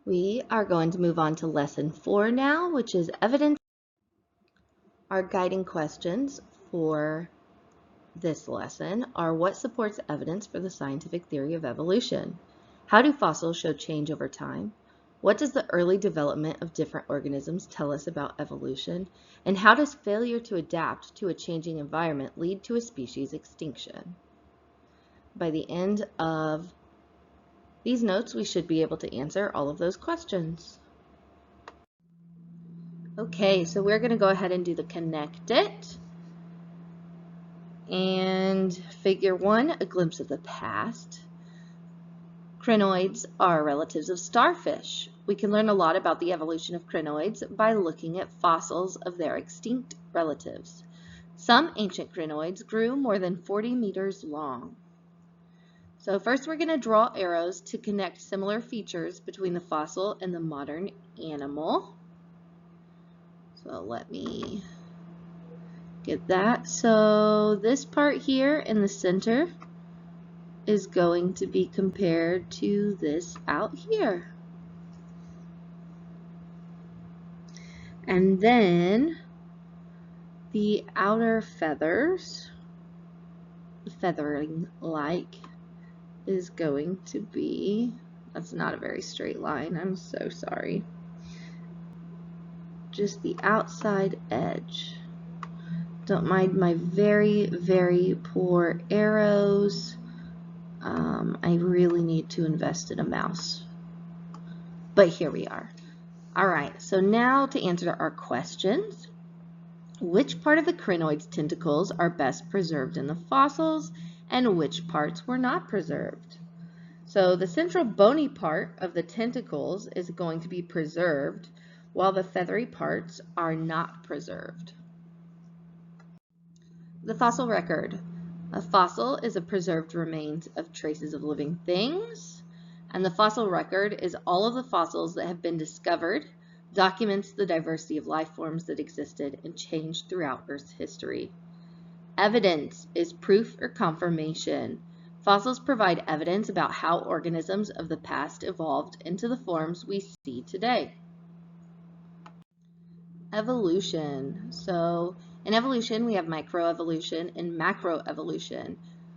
We are going to move on to lesson 4 now, which is evidence. Our guiding questions for this lesson are: what supports evidence for the scientific theory of evolution? How do fossils show change over time? What does the early development of different organisms tell us about evolution? And how does failure to adapt to a changing environment lead to a species extinction? By the end of these notes, we should be able to answer all of those questions. Okay, so we're going to go ahead and do the connect it. And figure 1, a glimpse of the past. Crinoids are relatives of starfish. We can learn a lot about the evolution of crinoids by looking at fossils of their extinct relatives. Some ancient crinoids grew more than 40 meters long. So first we're going to draw arrows to connect similar features between the fossil and the modern animal. So let me get that. So this part here in the center is going to be compared to this out here. And then the outer feathers, the feathering like, is going to be, that's not a very straight line, I'm so sorry. Just the outside edge. Don't mind my very, very poor arrows. I really need to invest in a mouse. But here we are. All right, so now to answer our questions. Which part of the crinoid's tentacles are best preserved in the fossils, and which parts were not preserved? So the central bony part of the tentacles is going to be preserved, while the feathery parts are not preserved. The fossil record. A fossil is a preserved remains of traces of living things, and the fossil record is all of the fossils that have been discovered, documents the diversity of life forms that existed and changed throughout Earth's history. Evidence is proof or confirmation. Fossils provide evidence about how organisms of the past evolved into the forms we see today. Evolution. So in evolution, we have microevolution and macroevolution.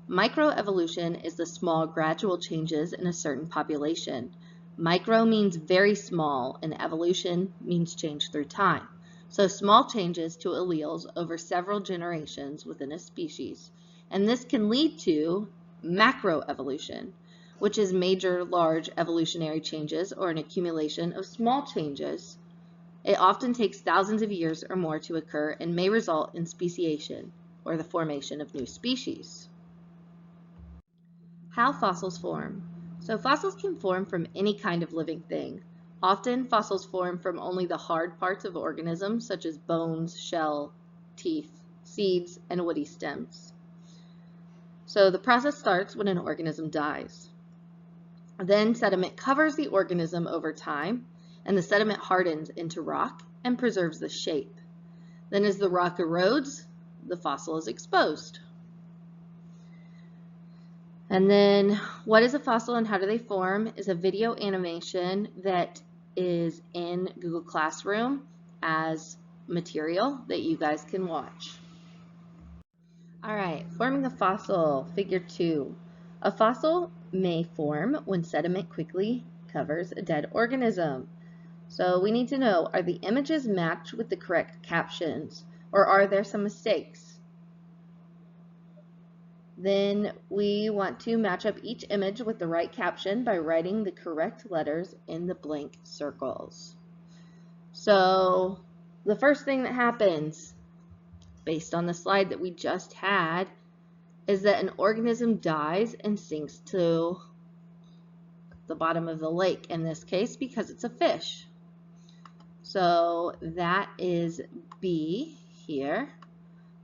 Microevolution is the small, gradual changes in a certain population. Micro means very small, and evolution means change through time. So small changes to alleles over several generations within a species. And this can lead to macroevolution, which is major, large evolutionary changes or an accumulation of small changes. It often takes thousands of years or more to occur and may result in speciation, or the formation of new species. How fossils form. So fossils can form from any kind of living thing. Often fossils form from only the hard parts of organisms, such as bones, shell, teeth, seeds, and woody stems. So the process starts when an organism dies. Then sediment covers the organism over time, and the sediment hardens into rock and preserves the shape. Then as the rock erodes, the fossil is exposed. And then what is a fossil and how do they form is a video animation that is in Google Classroom as material that you guys can watch. All right, forming a fossil, figure 2. A fossil may form when sediment quickly covers a dead organism. So we need to know, are the images matched with the correct captions, or are there some mistakes? Then we want to match up each image with the right caption by writing the correct letters in the blank circles. So the first thing that happens, based on the slide that we just had, is that an organism dies and sinks to the bottom of the lake, in this case because it's a fish. So that is B here,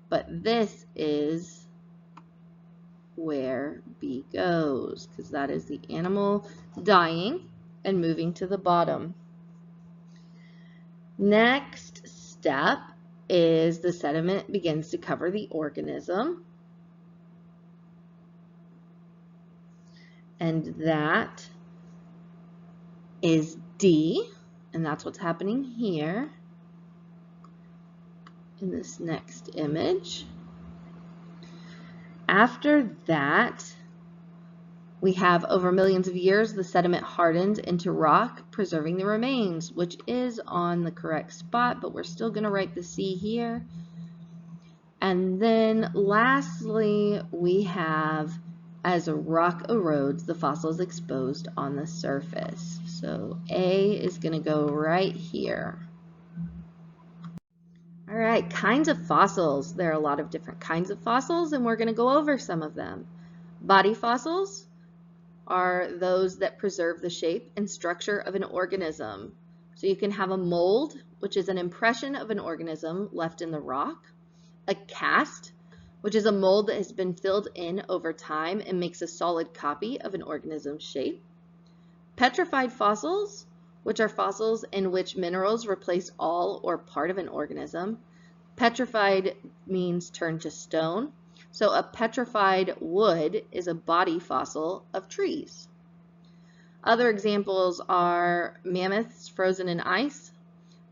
but this is where B goes, because that is the animal dying and moving to the bottom. Next step is the sediment begins to cover the organism, and that is D, and that's what's happening here in this next image. After that, we have over millions of years, the sediment hardened into rock, preserving the remains, which is on the correct spot, but we're still going to write the C here. And then lastly, we have, as a rock erodes, the fossils exposed on the surface. So A is going to go right here. All right, kinds of fossils. There are a lot of different kinds of fossils, and we're going to go over some of them. Body fossils are those that preserve the shape and structure of an organism. So you can have a mold, which is an impression of an organism left in the rock, a cast, which is a mold that has been filled in over time and makes a solid copy of an organism's shape, petrified fossils, which are fossils in which minerals replace all or part of an organism. Petrified means turned to stone. So a petrified wood is a body fossil of trees. Other examples are mammoths frozen in ice,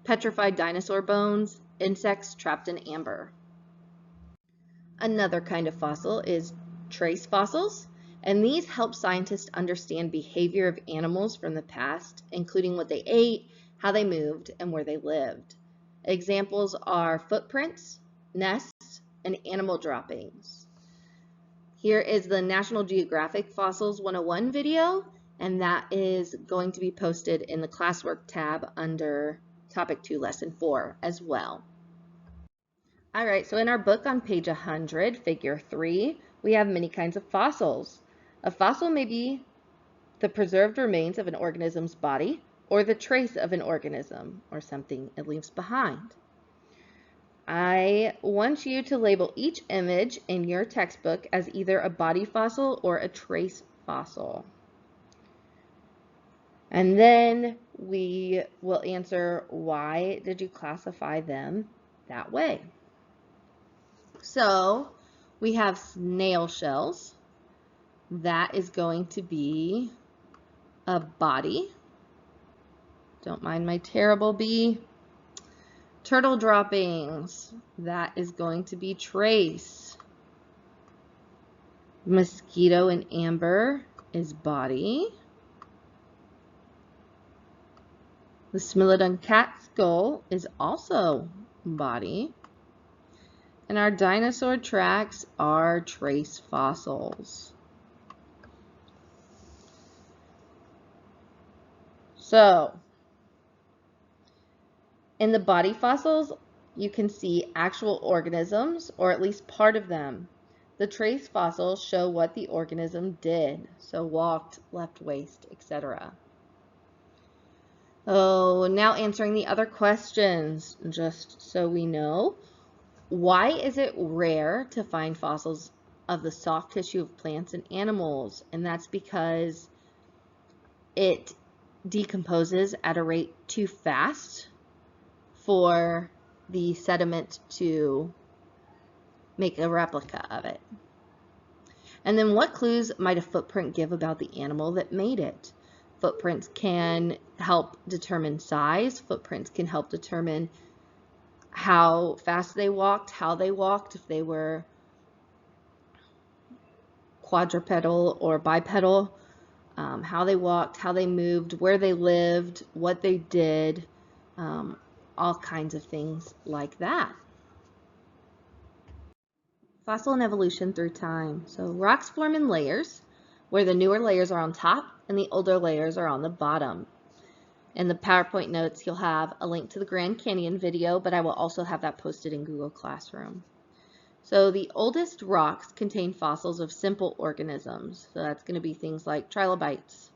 petrified dinosaur bones, insects trapped in amber. Another kind of fossil is trace fossils, and these help scientists understand behavior of animals from the past, including what they ate, how they moved, and where they lived. Examples are footprints, nests, and animal droppings. Here is the National Geographic Fossils 101 video, and that is going to be posted in the classwork tab under Topic 2, Lesson 4 as well. All right, so in our book on page 100, figure 3, we have many kinds of fossils. A fossil may be the preserved remains of an organism's body or the trace of an organism or something it leaves behind. I want you to label each image in your textbook as either a body fossil or a trace fossil. And then we will answer, why did you classify them that way? So we have snail shells. That is going to be a body. Don't mind my terrible B. Turtle droppings. That is going to be trace. Mosquito and amber is body. The Smilodon cat skull is also body. And our dinosaur tracks are trace fossils. So, in the body fossils, you can see actual organisms, or at least part of them. The trace fossils show what the organism did, so walked, left waste, etc. Oh, now answering the other questions, just so we know. Why is it rare to find fossils of the soft tissue of plants and animals? And that's because it decomposes at a rate too fast for the sediment to make a replica of it. And then what clues might a footprint give about the animal that made it? Footprints can help determine size. Footprints can help determine how fast they walked, how they walked, if they were quadrupedal or bipedal, how they walked, how they moved, where they lived, what they did, all kinds of things like that. Fossil and evolution through time. So rocks form in layers, where the newer layers are on top and the older layers are on the bottom. In the PowerPoint notes, you'll have a link to the Grand Canyon video, but I will also have that posted in Google Classroom. So the oldest rocks contain fossils of simple organisms. So that's going to be things like trilobites.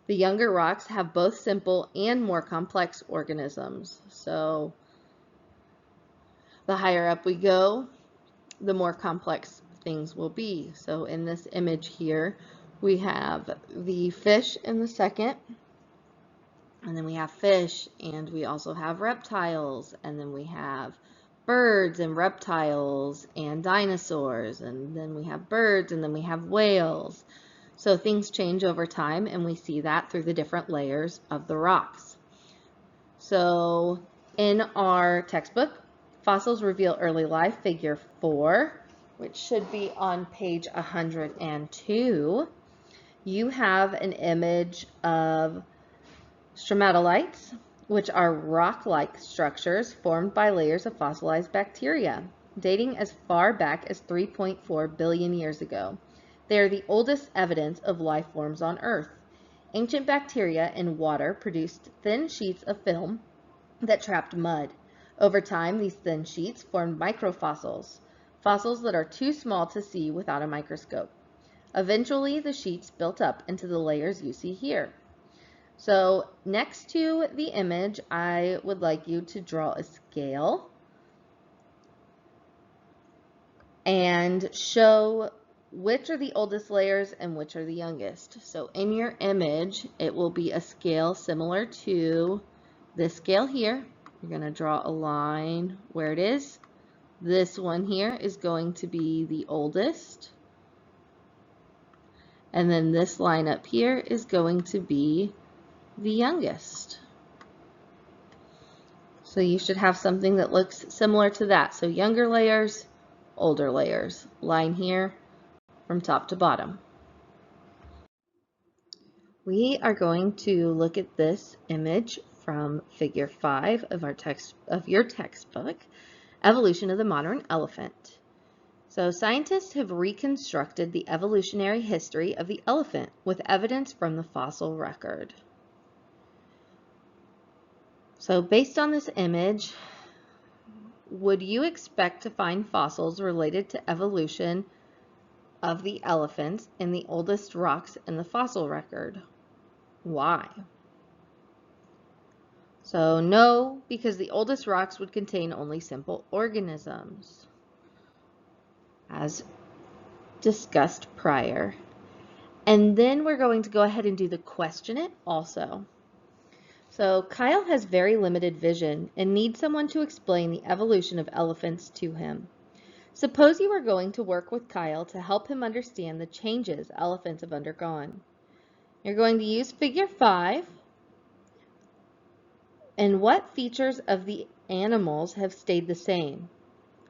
The younger rocks have both simple and more complex organisms. So the higher up we go, the more complex things will be. So in this image here, we have the fish in the second, and then we have fish, and we also have reptiles, and then we have birds and reptiles and dinosaurs, and then we have birds, and then we have whales. So things change over time, and we see that through the different layers of the rocks. So in our textbook, Fossils Reveal Early Life, Figure 4, which should be on page 102, you have an image of stromatolites, which are rock-like structures formed by layers of fossilized bacteria, dating as far back as 3.4 billion years ago. They are the oldest evidence of life forms on Earth. Ancient bacteria in water produced thin sheets of film that trapped mud. Over time, these thin sheets formed microfossils, fossils that are too small to see without a microscope. Eventually, the sheets built up into the layers you see here. So next to the image, I would like you to draw a scale and show which are the oldest layers and which are the youngest. So in your image, it will be a scale similar to this scale here. You're going to draw a line where it is. This one here is going to be the oldest. And then this line up here is going to be the youngest. So you should have something that looks similar to that. So younger layers, older layers. Line here from top to bottom. We are going to look at this image from figure 5 of your textbook, Evolution of the Modern Elephant. So scientists have reconstructed the evolutionary history of the elephant with evidence from the fossil record. So based on this image, would you expect to find fossils related to evolution of the elephants in the oldest rocks in the fossil record? Why? So no, because the oldest rocks would contain only simple organisms, as discussed prior. And then we're going to go ahead and do the question it also. So Kyle has very limited vision and needs someone to explain the evolution of elephants to him. Suppose you are going to work with Kyle to help him understand the changes elephants have undergone. You're going to use figure 5 and what features of the animals have stayed the same,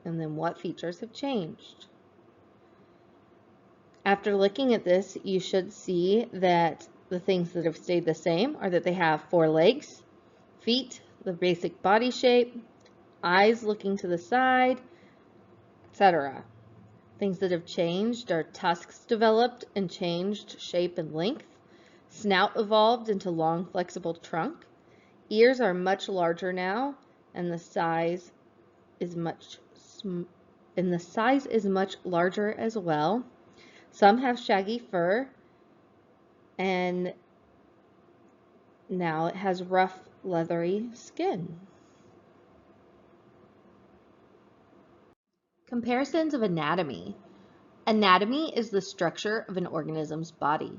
and then what features have changed. After looking at this, you should see that the things that have stayed the same are that they have 4 legs, feet, the basic body shape, eyes looking to the side, etc. Things that have changed are tusks developed and changed shape and length, snout evolved into long flexible trunk, ears are much larger now, and the size is much larger as well. Some have shaggy fur, and now it has rough, leathery skin. Comparisons of anatomy. Anatomy is the structure of an organism's body.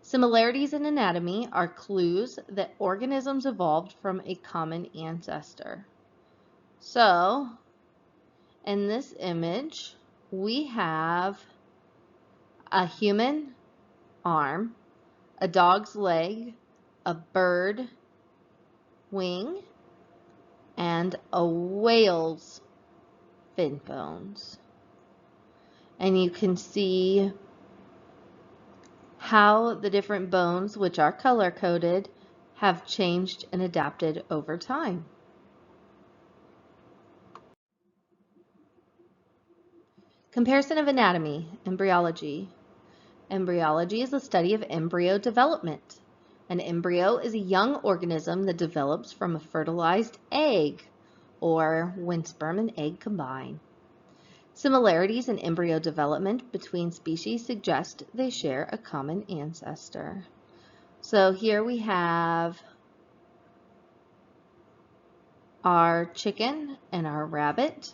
Similarities in anatomy are clues that organisms evolved from a common ancestor. So, in this image, we have a human arm, a dog's leg, a bird wing, and a whale's fin bones. And you can see how the different bones, which are color-coded, have changed and adapted over time. Comparison of anatomy, embryology. Embryology is the study of embryo development. An embryo is a young organism that develops from a fertilized egg, or when sperm and egg combine. Similarities in embryo development between species suggest they share a common ancestor. So here we have our chicken and our rabbit.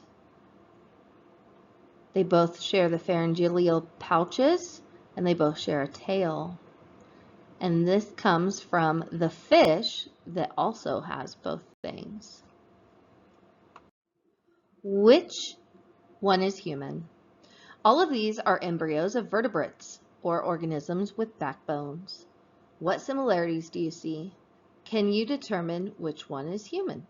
They both share the pharyngeal pouches, and they both share a tail. And this comes from the fish that also has both things. Which one is human? All of these are embryos of vertebrates. or organisms with backbones. What similarities do you see? Can you determine which one is human?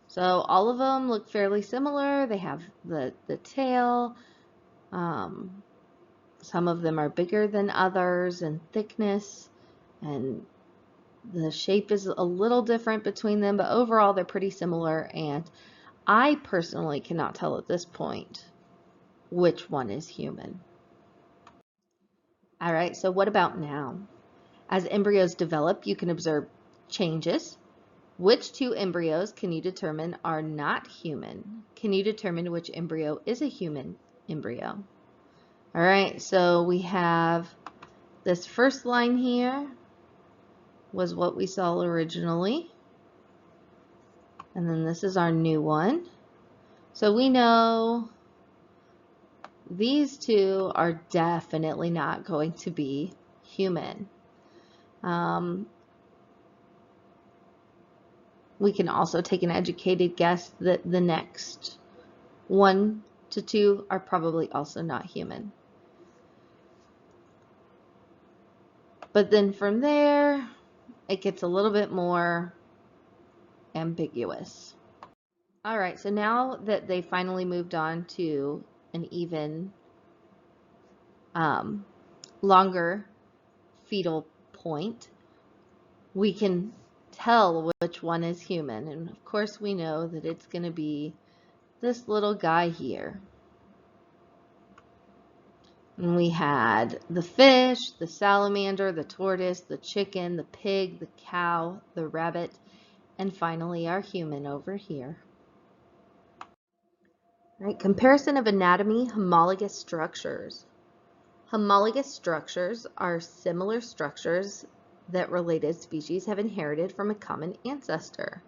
So all of them look fairly similar. They have the tail. Some of them are bigger than others in thickness, and the shape is a little different between them, but overall they're pretty similar, and I personally cannot tell at this point which one is human. All right, so what about now? As embryos develop, you can observe changes. Which two embryos can you determine are not human? Can you determine which embryo is a human embryo? All right, so we have this first line here was what we saw originally. And then this is our new one. So we know these two are definitely not going to be human. We can also take an educated guess that the next 1 to 2 are probably also not human. But then from there, it gets a little bit more ambiguous. All right, so now that they finally moved on to an even longer fetal point, we can tell which one is human. And of course we know that it's going to be this little guy here. And we had the fish, the salamander, the tortoise, the chicken, the pig, the cow, the rabbit, and finally our human over here. All right, comparison of anatomy, homologous structures. Homologous structures are similar structures that related species have inherited from a common ancestor.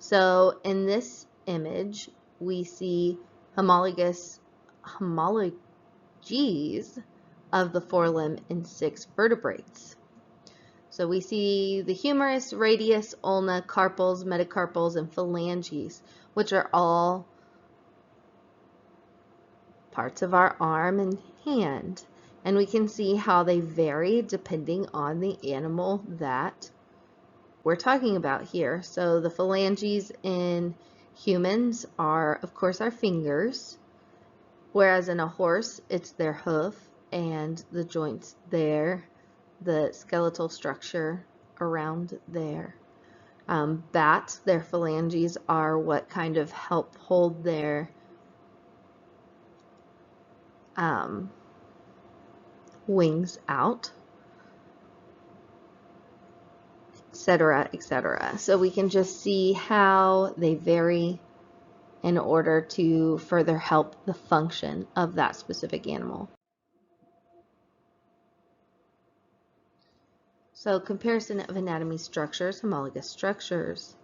So in this image, we see homologies of the forelimb in 6 vertebrates. So we see the humerus, radius, ulna, carpals, metacarpals, and phalanges, which are all parts of our arm and hand. And we can see how they vary depending on the animal that we're talking about here. So the phalanges in humans are, of course, our fingers, whereas in a horse, it's their hoof and the joints there, the skeletal structure around there. Bats, their phalanges are what kind of help hold their wings out, etc., etc. So we can just see how they vary in order to further help the function of that specific animal. So comparison of anatomy structures, homologous structures.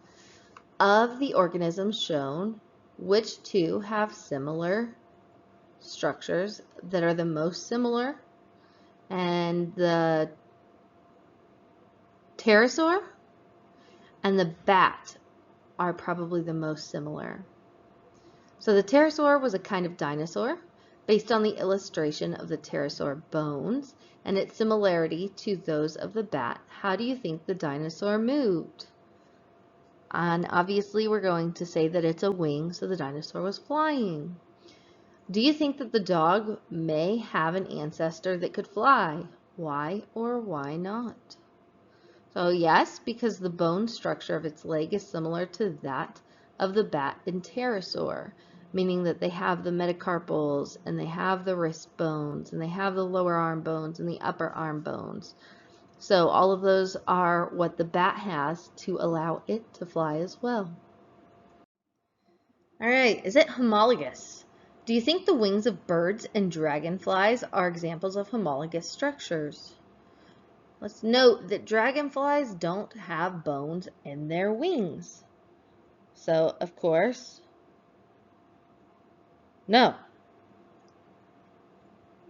Of the organisms shown, which two have similar structures that are the most similar? And the pterosaur and the bat are probably the most similar. So the pterosaur was a kind of dinosaur based on the illustration of the pterosaur bones and its similarity to those of the bat. How do you think the dinosaur moved? And obviously we're going to say that it's a wing, so the dinosaur was flying. Do you think that the dog may have an ancestor that could fly? Why or why not? So yes, because the bone structure of its leg is similar to that of the bat and pterosaur, meaning that they have the metacarpals and they have the wrist bones and they have the lower arm bones and the upper arm bones. So all of those are what the bat has to allow it to fly as well. All right, is it homologous? Do you think the wings of birds and dragonflies are examples of homologous structures? Let's note that dragonflies don't have bones in their wings. So, of course, no.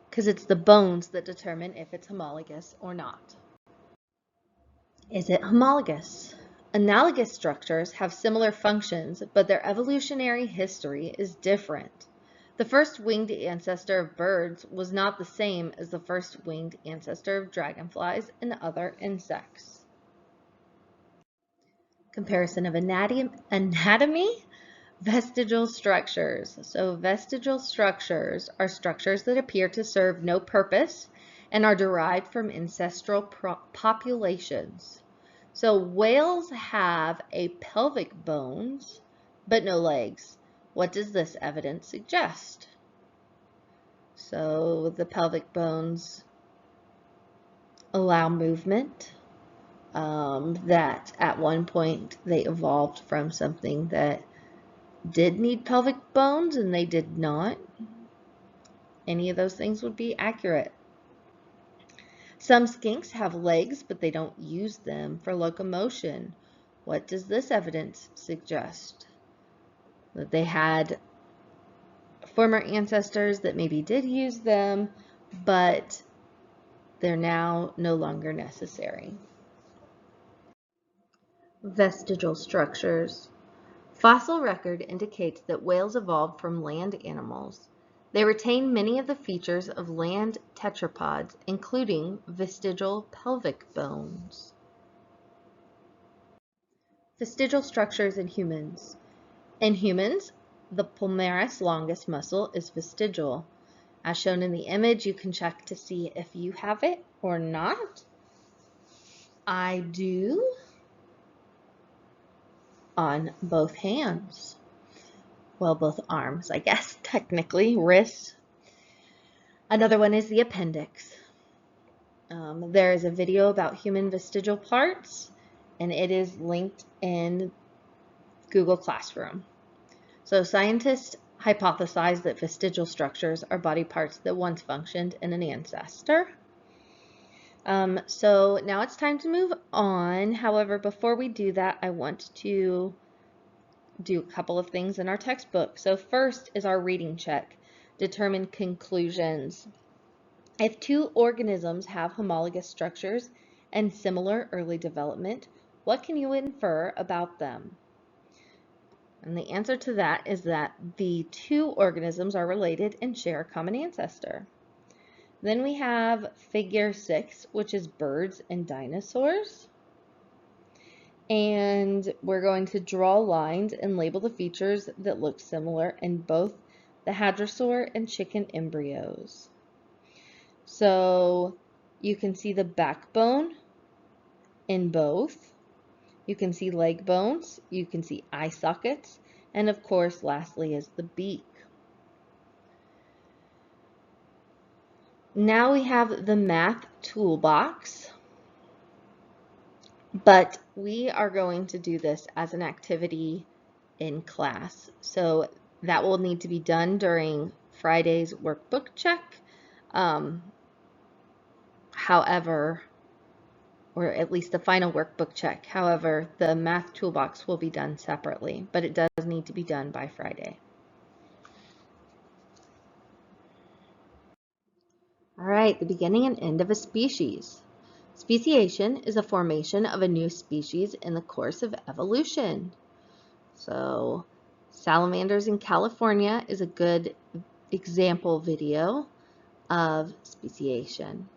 Because it's the bones that determine if it's homologous or not. Is it homologous? Analogous structures have similar functions, but their evolutionary history is different. The first winged ancestor of birds was not the same as the first winged ancestor of dragonflies and other insects. Comparison of anatomy, vestigial structures. So vestigial structures are structures that appear to serve no purpose and are derived from ancestral populations. So whales have a pelvic bones, but no legs. What does this evidence suggest? So the pelvic bones allow movement, that at one point they evolved from something that did need pelvic bones and they did not. Any of those things would be accurate. Some skinks have legs, but they don't use them for locomotion. What does this evidence suggest? That they had former ancestors that maybe did use them, but they're now no longer necessary. Vestigial structures. Fossil record indicates that whales evolved from land animals. They retain many of the features of land tetrapods, including vestigial pelvic bones. Vestigial structures in humans. In humans, the palmaris longus muscle is vestigial. As shown in the image, you can check to see if you have it or not. I do on both hands. Well, both arms, I guess, technically, wrists. Another one is the appendix. There is a video about human vestigial parts, and it is linked in Google Classroom. So scientists hypothesize that vestigial structures are body parts that once functioned in an ancestor. So now it's time to move on. However, before we do that, I want to do a couple of things in our textbook. So first is our reading check. Determine conclusions. If two organisms have homologous structures and similar early development, what can you infer about them? And the answer to that is that the two organisms are related and share a common ancestor. Then we have figure 6, which is birds and dinosaurs. And we're going to draw lines and label the features that look similar in both the hadrosaur and chicken embryos. So you can see the backbone in both. You can see leg bones, you can see eye sockets, and of course, lastly is the beak. Now we have the math toolbox, but we are going to do this as an activity in class. So that will need to be done during Friday's workbook check. However, or at least the final workbook check. However, the math toolbox will be done separately, but it does need to be done by Friday. All right, the beginning and end of a species. Speciation is a formation of a new species in the course of evolution. So, salamanders in California is a good example video of speciation.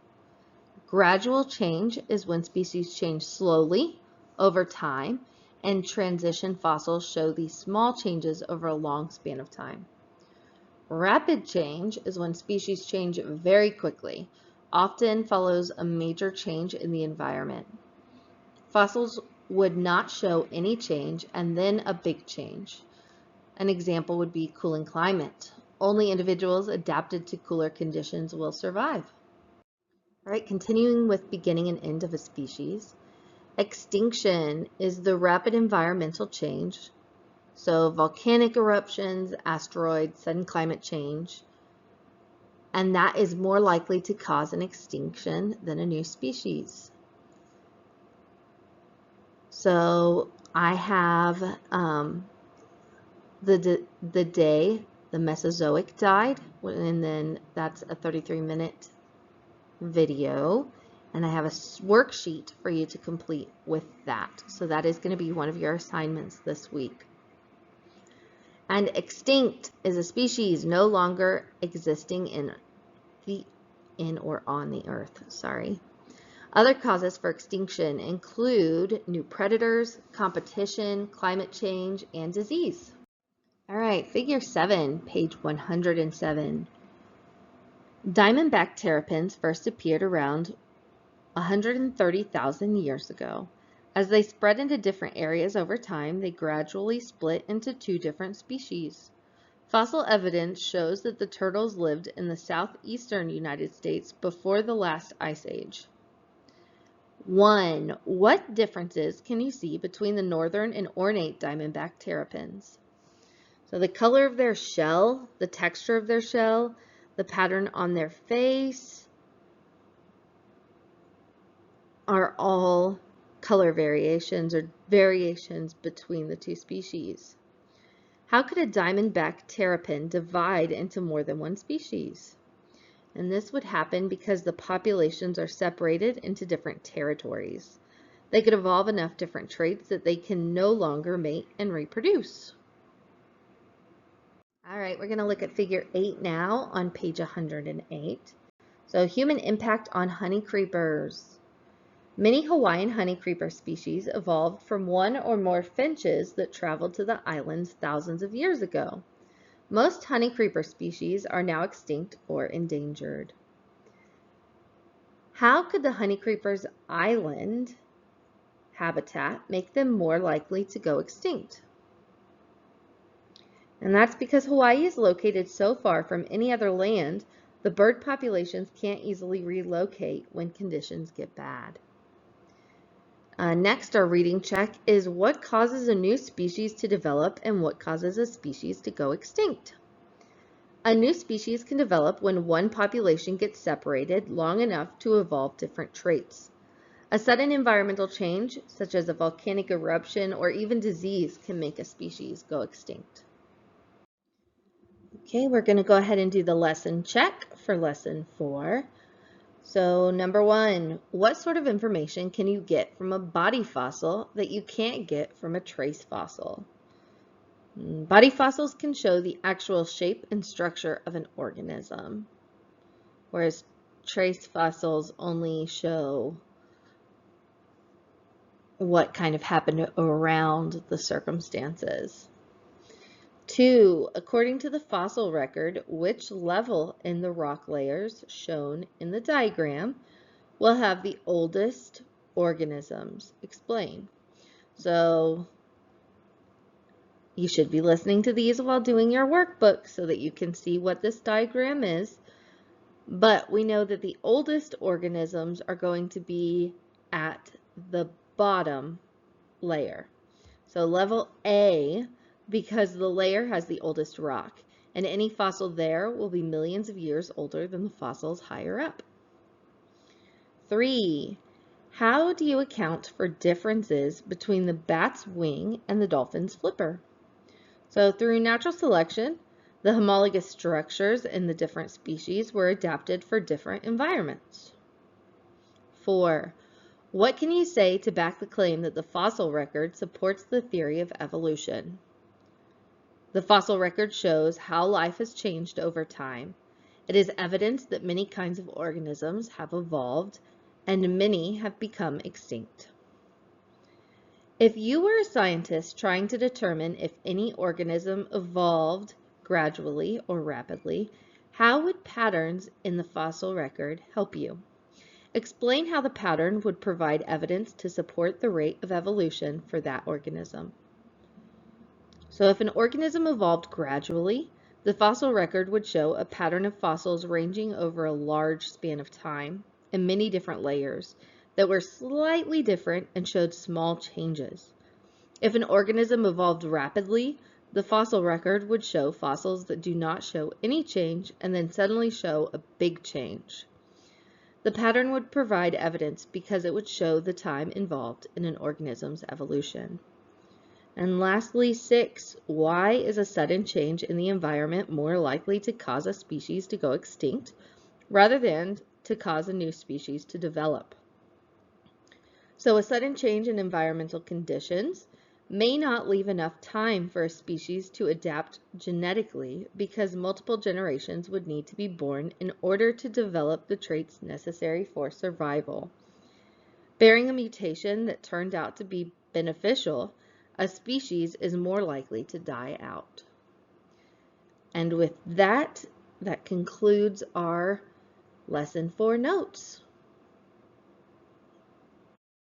Gradual change is when species change slowly over time, and transition fossils show these small changes over a long span of time. Rapid change is when species change very quickly, often follows a major change in the environment. Fossils would not show any change and then a big change. An example would be cooling climate. Only individuals adapted to cooler conditions will survive. All right, continuing with beginning and end of a species. Extinction is the rapid environmental change. So volcanic eruptions, asteroids, sudden climate change, and that is more likely to cause an extinction than a new species. So I have the day the Mesozoic died, and then that's a 33-minute video, and I have a worksheet for you to complete with that. So that is going to be one of your assignments this week. And extinct is a species no longer existing in or on the earth. Other causes for extinction include new predators, competition, climate change, and disease. All right, figure 7, page 107. Diamondback terrapins first appeared around 130,000 years ago. As they spread into different areas over time, they gradually split into 2 different species. Fossil evidence shows that the turtles lived in the southeastern United States before the last ice age. 1. What differences can you see between the northern and ornate diamondback terrapins? So the color of their shell, the texture of their shell, the pattern on their face are all color variations or variations between the 2 species. How could a diamondback terrapin divide into more than one species? And this would happen because the populations are separated into different territories. They could evolve enough different traits that they can no longer mate and reproduce. All right, we're going to look at figure 8 now on page 108. So human impact on honey creepers. Many Hawaiian honey creeper species evolved from one or more finches that traveled to the islands thousands of years ago. Most honey creeper species are now extinct or endangered. How could the honey creeper's island habitat make them more likely to go extinct? And that's because Hawaii is located so far from any other land, the bird populations can't easily relocate when conditions get bad. Next, our reading check is what causes a new species to develop and what causes a species to go extinct. A new species can develop when one population gets separated long enough to evolve different traits. A sudden environmental change, such as a volcanic eruption or even disease, can make a species go extinct. Okay, we're going to go ahead and do the lesson check for lesson 4. So number 1, what sort of information can you get from a body fossil that you can't get from a trace fossil? Body fossils can show the actual shape and structure of an organism, whereas trace fossils only show what kind of happened around the circumstances. 2, according to the fossil record, which level in the rock layers shown in the diagram will have the oldest organisms? Explain. So you should be listening to these while doing your workbook so that you can see what this diagram is. But we know that the oldest organisms are going to be at the bottom layer. So level A, because the layer has the oldest rock, and any fossil there will be millions of years older than the fossils higher up. 3, how do you account for differences between the bat's wing and the dolphin's flipper? So through natural selection, the homologous structures in the different species were adapted for different environments. 4, what can you say to back the claim that the fossil record supports the theory of evolution? The fossil record shows how life has changed over time. It is evidence that many kinds of organisms have evolved and many have become extinct. If you were a scientist trying to determine if any organism evolved gradually or rapidly, how would patterns in the fossil record help you? Explain how the pattern would provide evidence to support the rate of evolution for that organism. So if an organism evolved gradually, the fossil record would show a pattern of fossils ranging over a large span of time in many different layers that were slightly different and showed small changes. If an organism evolved rapidly, the fossil record would show fossils that do not show any change and then suddenly show a big change. The pattern would provide evidence because it would show the time involved in an organism's evolution. And lastly, 6, why is a sudden change in the environment more likely to cause a species to go extinct rather than to cause a new species to develop? So a sudden change in environmental conditions may not leave enough time for a species to adapt genetically because multiple generations would need to be born in order to develop the traits necessary for survival. Bearing a mutation that turned out to be beneficial, a species is more likely to die out. And with that, that concludes our lesson 4 notes.